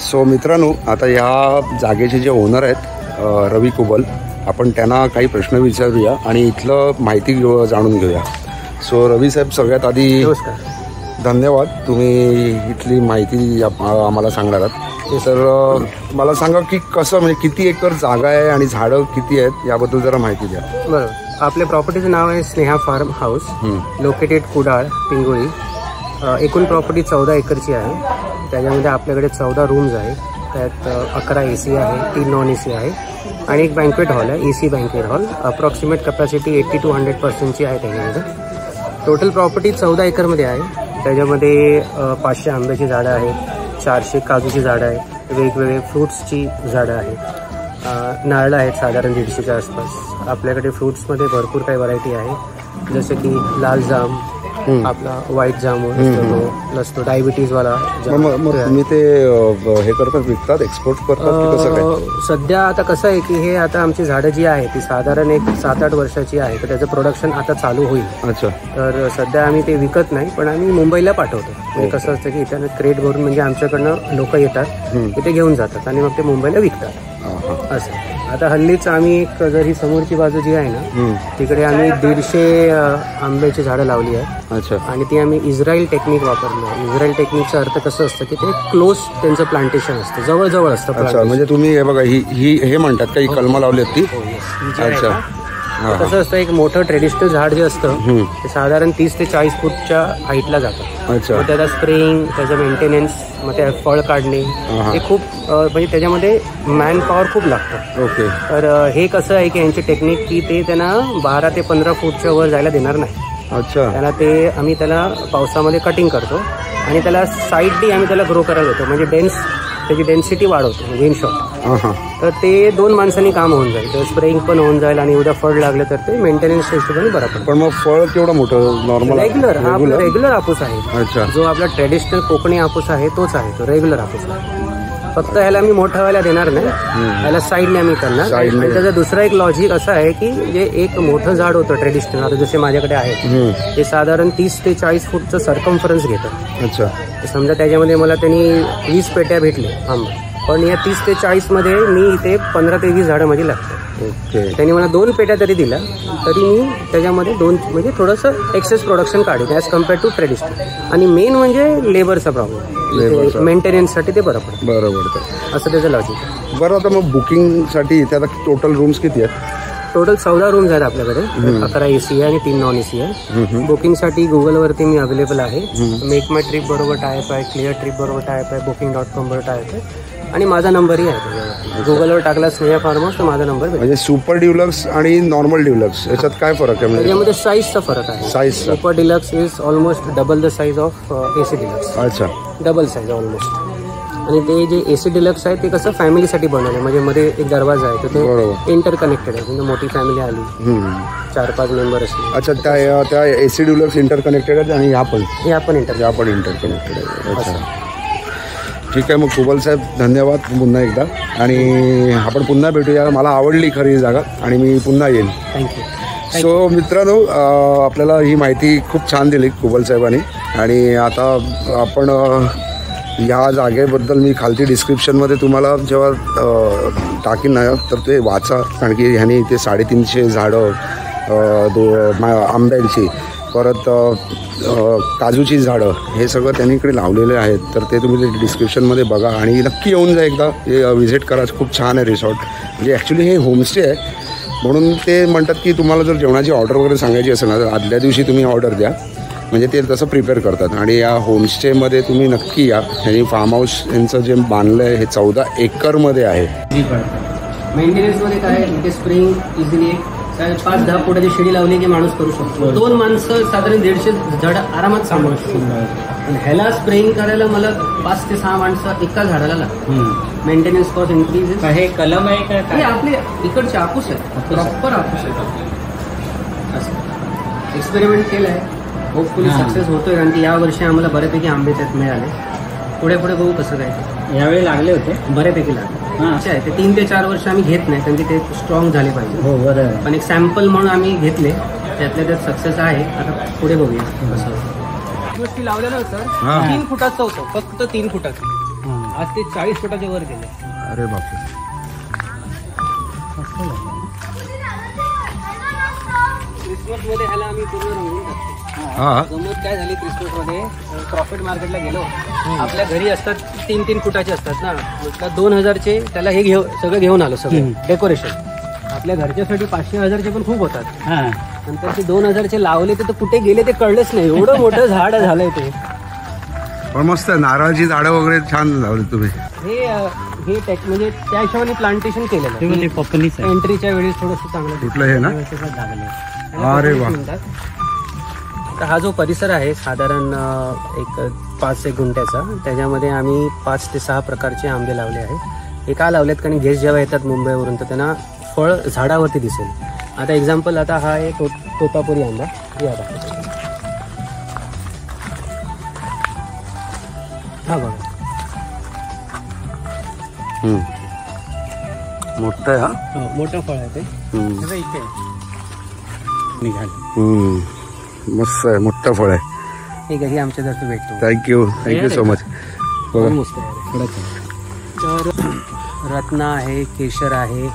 So मित्रांनो, आता ह्या जागेचे जे ओनर आहेत रवी कुबल, आपण त्यांना काही प्रश्न विचारूया आणि इथलं माहिती जाणून घेऊया. सो रवी साहेब, सगळ्यात आधी धन्यवाद, तुम्ही इथली माहिती आम्हाला सांगणार आहात. तर मला सांगा की कसं, म्हणजे किती एकर जागा आहे आणि झाडं किती आहेत याबद्दल जरा माहिती द्या. बरं, आपल्या प्रॉपर्टीचं नाव आहे Sneha farm house, located Kudal, Pingoli. एकूण प्रॉपर्टी 14 एकरची आहे. त्याच्यामध्ये आपल्याकडे 14 रूम्स आहे. त्यात 11 AC आहे, 3 नॉन AC आहे आणि एक बँक्वेट हॉल आहे, AC banquet hall. Approximate capacity 80 to 100% आहे त्याच्यामध्ये. टोटल प्रॉपर्टी 14 एकरमध्ये आहे. त्याच्यामध्ये 500 आंब्याची झाडं आहेत, 400 काजूची झाडं आहेत, वेगवेगळे फ्रूट्सची झाडं आहेत, नारळ आहेत साधारण 150च्या आसपास. आपल्याकडे फ्रूट्समध्ये भरपूर काही व्हरायटी आहे, जसे की लाल जाम, आपला व्हाईट जामून प्लस तो डायबिटीजवाला. तुम्ही ते हे करतात, विकतात, एक्सपोर्ट करतात कसं काय? सध्या आता कसं आहे की हे आता आमची झाडं जी आहे ती साधारण एक 7-8 वर्षाची आहे, तर त्याचं प्रोडक्शन आता चालू होईल. अच्छा. तर सध्या आम्ही ते विकत नाही, पण आम्ही मुंबईला पाठवतो. म्हणजे कसं असतं की इथं क्रेट भरून म्हणजे आमच्याकडनं लोक येतात, इथे घेऊन जातात आणि मग ते मुंबईला विकतात असं. आता हल्लीच आम्ही एक, जर ही समोरची बाजू जी आहे ना, तिकडे आम्ही 150 आंब्याची झाडं लावली आहेत. अच्छा. आणि ती आम्ही इस्रायल टेक्निक वापरलं. इस्रायल टेक्निकचा अर्थ कसं असतं की ते क्लोज त्यांचं प्लांटेशन असतं, जवळजवळ असतं. अच्छा, म्हणजे तुम्ही हे बघा, हे म्हणतात का, ही कलमं लावली ती? अच्छा. कसं असतं, एक मोठं ट्रेडिशनल झाड जे असतं ते साधारण 30 ते 40 फूटच्या हाईटला जातं. अच्छा. त्याचा स्प्रेइंग, त्याचं मेंटेनन्स, मग त्या फळ काढणे, हे खूप म्हणजे त्याच्यामध्ये मॅन पॉवर खूप लागतं. ओके. तर हे कसं आहे की यांची टेक्निक की ते त्यांना 12 ते 15 फूटच्या वर जायला देणार नाही. अच्छा. आम्ही त्याला पावसामध्ये कटिंग करतो आणि त्याला साईडली आम्ही त्याला ग्रो करायला देतो, म्हणजे त्याची डेन्सिटी वाढवतो, इन शॉर्ट. तर ते 2 माणसांनी काम होऊन जाईल, तर स्प्रेइंग पण होऊन जाईल आणि उद्या फळ लागलं तर ते मेंटेनन्स हिशोबाने बरं पडतं. पण मग फळ केवढं मोठं? नॉर्मल रेग्युलर, हा आपला रेग्युलर हापूस आहे. अच्छा. जो आपला ट्रेडिशनल कोकणी हापूस आहे तोच आहे, तो रेग्युलर हापूस आहे. फक्त ह्याला आम्ही मोठं व्हायला देणार नाही, ह्याला साईडने आम्ही करणार. आणि त्याचं दुसरं एक लॉजिक असं आहे की जे एक मोठं झाड होतं ट्रेडिशनल, आता जसे माझ्याकडे आहे, ते साधारण 30 ते 40 फूटचं सर्कम्फरन्स घेतं. अच्छा. समजा त्याच्यामध्ये मला त्यांनी 20 पेट्या भेटले आंबा, पण या 30 ते 40 मध्ये मी इथे 15 ते 20 झाडं माझी लागतात. त्यांनी मला 2 पेट्या तरी दिल्या, तरी मी त्याच्यामध्ये 2 म्हणजे थोडंसं एक्सेस प्रोडक्शन काढेल ॲज कम्पेअर टू ट्रेडिशनल. आणि मेन म्हणजे लेबरचा प्रॉब्लेम, मेंटेनन्ससाठी ते बरं पडतं. बरोबर, असं त्याचं लॉजिक. बरं, आता मग बुकिंगसाठी इथे आता टोटल रूम्स किती आहेत? टोटल 14 रूम्स आहेत आपल्याकडे. 11 AC आहे आणि 3 नॉन AC आहे. बुकिंगसाठी गुगलवरती मी अवेलेबल आहे. मेक माय ट्रिप बरोबर टायप आहे, क्लिअर ट्रिप बरोबर टायप आहे, booking.com बरोबर टायप आहे आणि माझा नंबरही आहे त्याच्यावर. गुगलवर टाकला स्नेहा फार्म हाऊस तर माझा नंबर. म्हणजे सुपर डिलक्स आणि नॉर्मल डिलक्स याच्यात काय फरक आहे? त्याच्यामध्ये साईजचा फरक आहे. Size, super deluxe is almost double the size of AC deluxe. अच्छा. Double size almost. आणि ते जे AC डिलक्स आहे ते कसं फॅमिलीसाठी बनवलं, म्हणजे मध्ये एक दरवाजा आहे, तर ते इंटर कनेक्टेड आहे. म्हणजे मोठी फॅमिली आली, 4-5 मेंबर असले. अच्छा, त्या AC डिलक्स इंटर कनेक्टेड आहेत आणि ह्या पण इंटर कनेक्टेड आहे. अच्छा, ठीक आहे. मग कुबल साहेब, धन्यवाद पुन्हा एकदा, आणि आपण पुन्हा भेटूया. मला आवडली खरी ही जागा आणि मी पुन्हा येईन. थँक्यू. सो मित्रांनो, आपल्याला ही माहिती खूप छान दिली कुबल साहेबांनी. आणि आता आपण या जागेबद्दल मी खालती डिस्क्रिप्शनमध्ये तुम्हाला जेव्हा टाकीन ना, तर ते वाचा, कारण की ह्याने ते 350 झाडं, आंब्यांची, परत काजूची झाडं, हे सगळं त्यांनी इकडे लावलेले आहेत. तर ते तुम्ही डिस्क्रिप्शनमध्ये बघा आणि नक्की येऊन जा, एकदा व्हिजिट करा. खूप छान आहे रिसॉर्ट. म्हणजे ॲक्च्युली हे होमस्टे आहे, म्हणून ते म्हणतात की तुम्हाला जर जेवणाची ऑर्डर वगैरे सांगायची असेल ना, तर आदल्या दिवशी तुम्ही ऑर्डर द्या, म्हणजे ते तसं प्रिपेअर करतात. आणि या होमस्टेमध्ये तुम्ही नक्की या. आणि फार्म हाऊस यांचं जे बांधलं आहे हे 14 एकरमध्ये आहे. मेंटेनन्समध्ये काय आहे, इथे स्प्रेइंग इझिली 5-10 फुटाची शिडी लावली की माणूस करू शकतो. 2 माणसं साधारण 150 झाडं आरामात सांभाळू शकतो. ह्याला स्प्रेइंग करायला मला 5 ते 6 माणसं एका झाडाला लागतात. Maintenance cost increase. हे कलम आहे का? आपले इकडचे हापूस आहे, प्रॉपर हापूस आहे. असं एक्सपेरिमेंट केलं आहे, होपफुली सक्सेस होतोय. कारण की यावर्षी आम्हाला बऱ्यापैकी आंबे त्यात मिळाले. पुढे बघू कसं काय. यावेळी लागले होते, बऱ्यापैकी लागले. अच्छा आहे, ते 3 ते 4 वर्ष आम्ही घेत नाही, कारण की ते स्ट्रॉंग झाले पाहिजे. हो, बरोबर. पण एक सॅम्पल म्हणून आम्ही घेतले, त्यातल्या त्यात सक्सेस आहे. आता पुढे बघूया कसं. गोष्टी लावलेलं होतं 3 फुटाचं होतं, फक्त 3 फुटाचं. आज ते 40 फुटाच्या वर गेले. अरे बापरे. क्रिसमस मध्ये ह्याला आम्ही पूर्ण रंगवून टाकतो. हा गमत काय झाली क्रिसमस मध्ये, प्रॉफिट मार्केटला गेलो, आपल्या घरी असतात 3-3 फुटाचे असतात ना, म्हटलं 2000चे त्याला हे सगळं घेऊन आलो, सगळं डेकोरेशन. आपल्या घरच्यासाठी 500-1000चे पण खूप होतात. नंतर ते 2000चे लावले तर कुठे गेले ते कळलेच नाही, एवढं मोठं झाड झालंय ते. पण मस्त आहे, नारळाची झाडं वगैरे छान लावली तुम्ही. हे म्हणजे त्या हिशोबाने प्लांटेशन केलेलं आहे. एंट्रीच्या वेळेस थोडंसं चांगलं कुठलं हे ना. अरे वा. तर हा जो परिसर आहे साधारण एक 5-1 गुंठ्याचा, त्याच्यामध्ये आम्ही 5 ते 6 प्रकारचे आंबे लावले आहेत. हे का लावलेत कारण गेस्ट जेव्हा येतात मुंबईवरून तर त्यांना फळ झाडावरती दिसेल. आता एक्झाम्पल, आता हा एक तोतापुरी आंबा, हा बघा मोठं आहे. हा मोठं फळ आहे ते. इथे निघाल. मस्त आहे, मोठं फळ आहे. ठीक आहे, आमच्या तर्फे भेटतो. Thank you so much. मस्त आहे. तर रत्ना आहे, केशर आहे,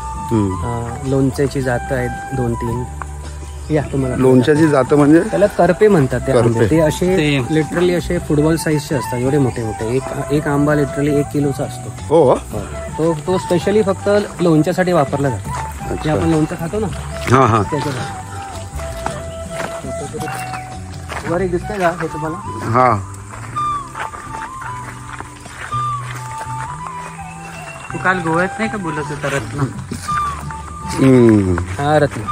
लोणच्याची जातं आहेत 2-3. या तुम्हाला लोणच्याची जातं म्हणजे त्याला करपे म्हणतात. ते असे लिटरली असे फुटबॉल साईजचे असतात, एवढे मोठे मोठे. एक आंबा लिटरली 1 किलोचा असतो. हो. तो स्पेशली फक्त लोणच्यासाठी वापरला जातो. जे आपण लोणचं खातो ना, त्याच्यासाठी. वर एक दिसतंय का हे तुम्हाला? हा. तू काल गोव्यात नाही का बोलत होता रत्न? हा रत्न.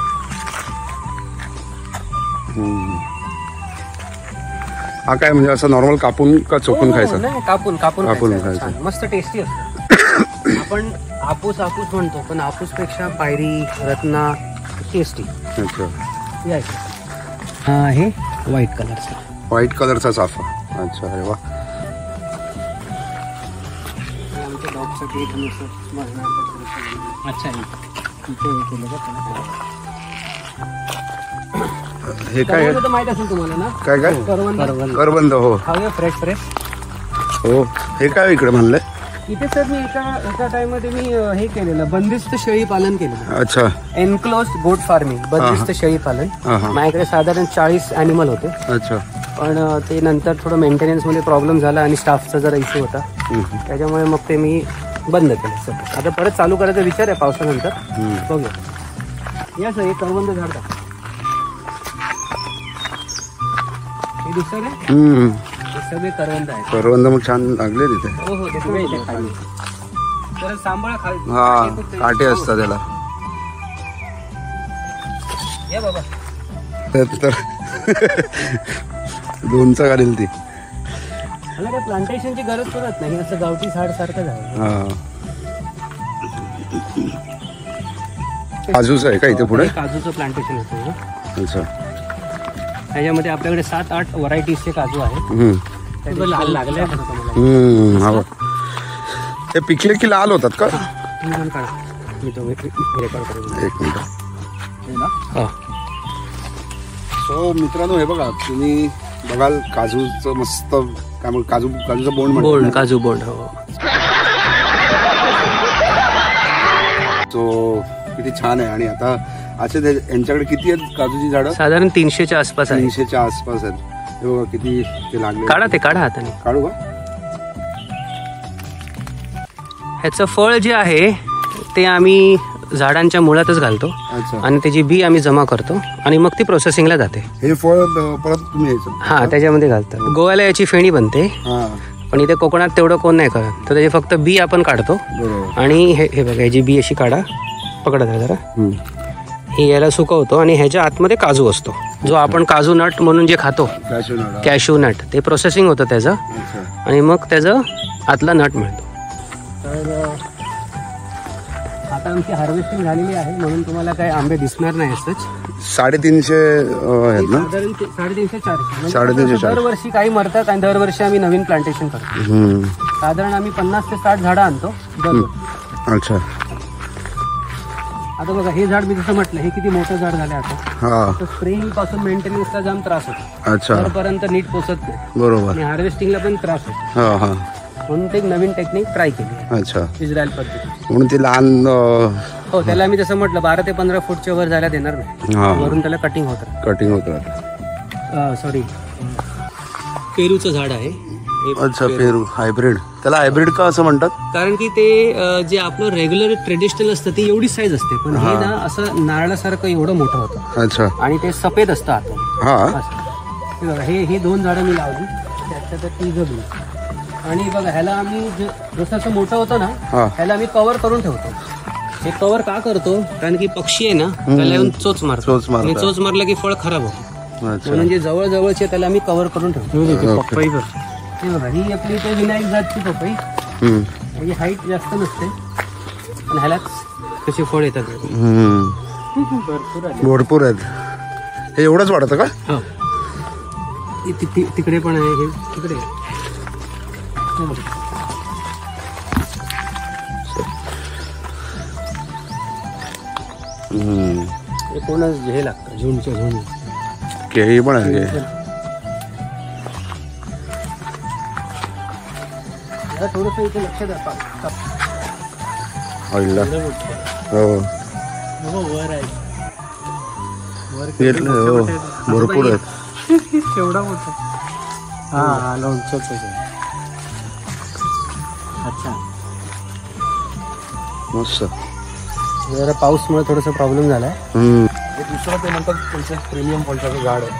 हा काय म्हणजे असं नॉर्मल कापून का चोपून खायचं? नाही, कापून खायचं. मस्त टेस्टी असतं. आपण आपूस म्हणतो, पण आपूस पेक्षा पायरी, रत्ना टेस्टी. अच्छा. हा आहे व्हाईट कलरचा चाफा. अच्छा. अरे वा. आमच्या डॉगसाठी अच्छा हे काय माहित असेल तुम्हाला ना? काय करवंद. हो. फ्रेश. हो. हे काय इकडे म्हणलंय? इथे सर मी एका टाइम मध्ये मी हे केलेलं, बंदिस्त शेळी पालन केलेलं. अच्छा. एनक्लोज्ड गोट फार्मिंग, बंदिस्त शेळी पालन. माझ्याकडे साधारण 40 ॲनिमल होते. अच्छा. पण ते नंतर थोडं मेंटेनन्स मध्ये प्रॉब्लेम झाला आणि स्टाफचा जरा इश्यू होता, त्याच्यामुळे मग ते मी बंद केलं. आता परत चालू करायचा विचार आहे पावसानंतर. बघूया. या सर, हे करवंद झाड टाक. हे दुसरं आहे, सगळे करवंद आहेत. करवंद मग छान लागले तिथे. हो. ते खाली तर सांभाळा खाली. हा, काटे असतात त्याला. या बाबा. तर लोणचं घालेल ती. मला काय प्लांटेशनची गरज पडत नाही, असं गावठी झाड सारखं झालं. काजूचं आहे का इथे पुढे? काजूचं प्लांटेशन होतं. अच्छा. त्याच्यामध्ये आपल्याकडे 7-8 व्हरायटीजचे काजू आहेत. लाल लागले. ते पिकले की लाल होतात का? मी तो रेकॉर्ड करेन. 1 मिनिट. सो मित्रांनो, हे बघा, तुम्ही बघाल काजूचं मस्त काय म्हणून काजूचं बोंड. काजू बोंड. हो. सो किती छान आहे. आणि आता असे यांच्याकडे किती आहेत काजूची झाडं? साधारण 300च्या आसपास आहे. 300च्या आसपास आहेत. हे बघा किती ते लागले. काढा हाताने. काढू का? ह्याचं फळ जे आहे ते आम्ही झाडांच्या मुळातच घालतो. अच्छा. आणि त्याची बी आम्ही जमा करतो आणि मग ती प्रोसेसिंगला जाते. हे फळ परत तुम्ही हा त्याच्यामध्ये घालतात. गोव्याला याची फेणी बनते, पण इथे कोकणात तेवढं कोण नाही करत. तर त्याचे फक्त बी आपण काढतो. आणि हे बघा, याची बी अशी पकडा जरा. हे याला सुकवतो आणि ह्याच्या आतमध्ये काजू असतो, जो आपण काजू नट म्हणून जे खातो, कॅशू नट, ते प्रोसेसिंग होतं त्याचं. आणि मग त्याचं आतला नट मिळतो. तर आता आमची हार्वेस्टिंग झालेली आहे, म्हणून तुम्हाला काही आंबे दिसणार नाही. असंच 350 आहेत ना? 350-400. 350. दरवर्षी काही मरतात आणि दरवर्षी आम्ही नवीन प्लांटेशन करतो. साधारण आम्ही 50 ते 60 झाडं आणतो दरवर्षी. अच्छा. आता बघा, हे झाड मी जसं म्हटलं, हे किती मोठं झाड झालं आता. तर स्प्रेइंग पासून मेंटेनन्सला जाम त्रास होतो. अच्छा. वरपर्यंत नीट पोचत नाही. बरोबर. आणि हार्वेस्टिंगला पण त्रास होतो. म्हणून ते एक नवीन टेक्निक ट्राय केली अच्छा, इस्रायल पद्धती. म्हणून ते लहान हो, त्याला मी जसं म्हटलं 12 ते 15 फूटच्या वर जायला देणार नाही. हा वरून त्याला कटिंग होतं. कटिंग होत राहतं. सॉरी, पेरूचं झाड आहे हे. अच्छा, पेरू हायब्रिड. त्याला हायब्रिड का असं म्हणतात? कारण की ते जे आपलं रेग्युलर ट्रेडिशनल असतं ते एवढी साईज असते, पण हे ना असं नारळासारखं एवढं मोठं होतं. अच्छा, आणि ते सफेद असतं आतून. हा हे बघा, हे 2 झाडं मी लावली, त्याच्यात ती जगली. आणि बघा ह्याला आम्ही जसं असं मोठं होतं ना, ह्याला आम्ही कव्हर करून ठेवतो. हे कव्हर का करतो? कारण की पक्षी आहे ना त्याला येऊन चोच मारतो. आणि चोच मारला की फळ खराब होतं. म्हणून जे जवळ जवळचे त्याला आम्ही कव्हर करून ठेवतो. पपई बघ, हे बघा, ही आपली ते विनायक जातची पपई. ही हाईट जास्त नसते, आणि ह्यालाच कसे फळ येतात. भरपूर आहेत. हे एवढंच वाढतं का? हो, तिकडे पण आहे. हे तिकडे कोणाच हे लागतं, झुंडच्या झुंड. केळी पण आहे. थोडस इथे लक्ष द्या. हो, वर आहे, भरपूर आहेत. केवढा मोठा. हा, लोणच्याच. अच्छा, मस्त. जरा पाऊसमुळे थोडासा प्रॉब्लेम झालाय. हे दुसरं ते म्हणतात त्यांचं प्रीमियम फळाचं झाड आहे.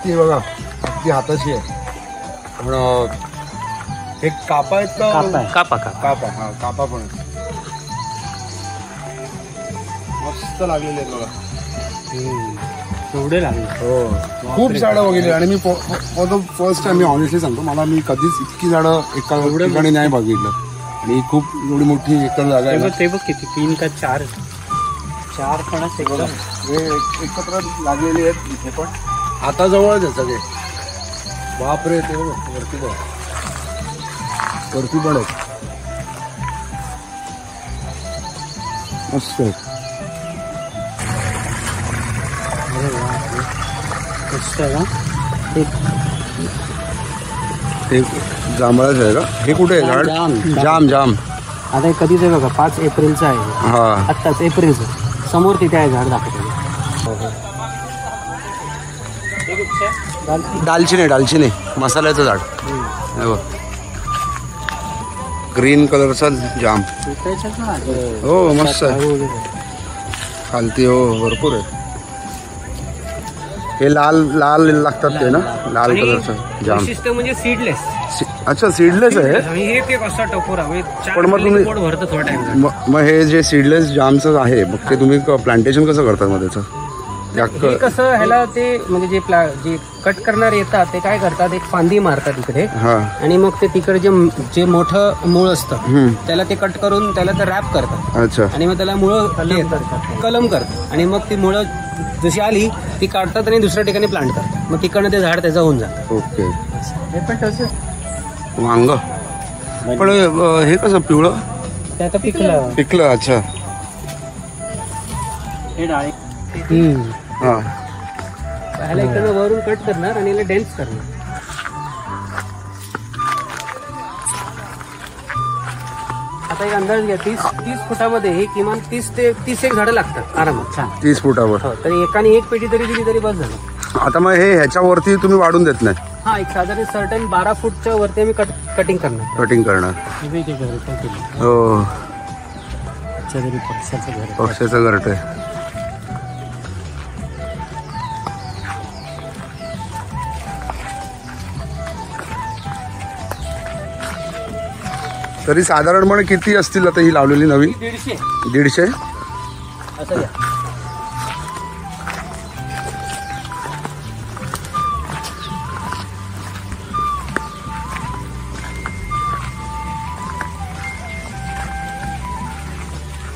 ते बघा, अगदी हाताची आहे. पण हे कापा आहेत का? कापा. हा, कापा पण आहे. मस्त लागलेले आहेत बघा. एवढे लागले. हो, खूप झाडं बघितली. आणि me for the first time, me honestly सांगतो, मला मी कधीच इतकी झाडं एका ठिकाणी नाही बघितलं. आणि खूप एवढी मोठी एकर जागा आहे. ते बघ किती, 3 का 4 फणस एकत्र लागलेली आहेत इथे. पण आता जवळच आहे सगळे. बापरे, ते वरती बघ, वरती पण आहेत. मस्त आहेत. हे जांभळाच आहे का? हे कुठे आहे झाड? जाम. आता कधीच आहे बघा, 5 एप्रिलचं आहे. हा, आत्ताच एप्रिलचं. समोर तिथे आहे झाड दाखवतो. दालचिनी मसाल्याचं झाड. हे बघ, ग्रीन कलरचा जाम. हो, मस्त आहे. खालती हो, भरपूर आहे. हे लाल लागतात ते ना, लाल कलरचं जाम. वैशिष्ट्य म्हणजे सीडलेस. अच्छा, सीडलेस आहे. हे कसा टपोरा. पण मग तुम्ही भरतं थोडा टाइम. मग हे जे सीडलेस जामचं आहे, मग ते तुम्ही प्लांटेशन कसं करतात मग त्याचं? कसं ह्याला ते म्हणजे जे कट करणार येतात ते काय करतात, एक फांदी मारतात इकडे. आणि मग ते तिकडे जे मोठं मूळ असतं त्याला ते कट करून त्याला ते रॅप करतात. अच्छा, आणि मग त्याला मुळं कलम करतात. आणि मग ती मुळं जशी आली ती काढतात आणि दुसऱ्या ठिकाणी प्लांट करतात. मग तिकडनं ते झाड त्याचं होऊन जातं. ओके. हे पण तसंच वांग. पण हे कसं पिवळं? ते आता पिकलं. अच्छा, हे डाळी. हा, ह्याला इकडनं वरून कट करणार आणि याला डेन्स करणार. आता एक अंदाज घ्या, 30 फुटामध्ये हे किमान 30 एक झाडं लागतात आरामात. 30 फुटावर. तरी एकाने एक पेटी तरी दिली तरी बस झालं. आता मग हे ह्याच्यावरती तुम्ही वाढून देत नाही? हा, एक साधारण सर्टन 12 फूटच्या वरती आम्ही कटिंग करणार. हो, पक्ष्याचं घरट आहे. तरी साधारणपणे किती असतील आता ही लावलेली नवीन? 150. असं घ्या.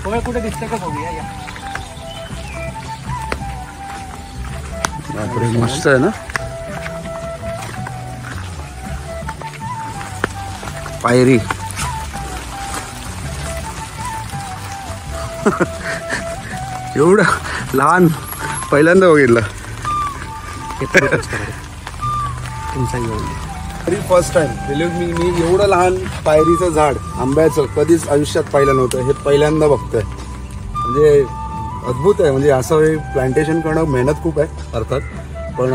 फळ कुठे दिसतं का बघूया. बापरे, मस्त आहे ना. पायरी. एवढं लहान पहिल्यांदा बघितलं. तुमचा तरी फर्स्ट टाइम बिलीव्ह मी एवढं लहान पायरीचं झाड आंब्याचं कधीच आयुष्यात पाहिलं नव्हतं. हे पहिल्यांदा बघतोय. म्हणजे अद्भुत आहे. म्हणजे असं हे प्लांटेशन करणं मेहनत खूप आहे अर्थात, पण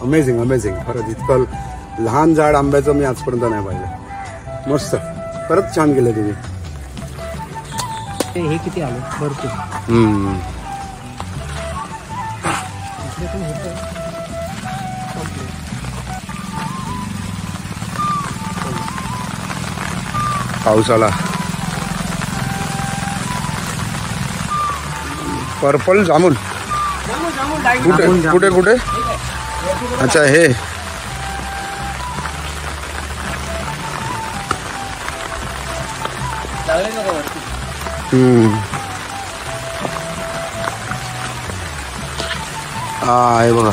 अमेझिंग अमेझिंग. खरंच इतकं लहान झाड आंब्याचं मी आजपर्यंत नाही पाहिलं. मस्त. खरंच छान केलं तुम्ही. हे किती आले भरपूर. पाऊस आला. पर्पल जामून कुठे कुठे कुठे? अच्छा हे हा हे बघा.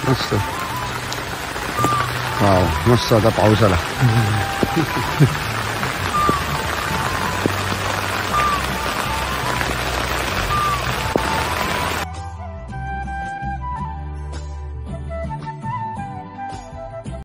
मस्त. वाव मस्त. आता पाऊस आला.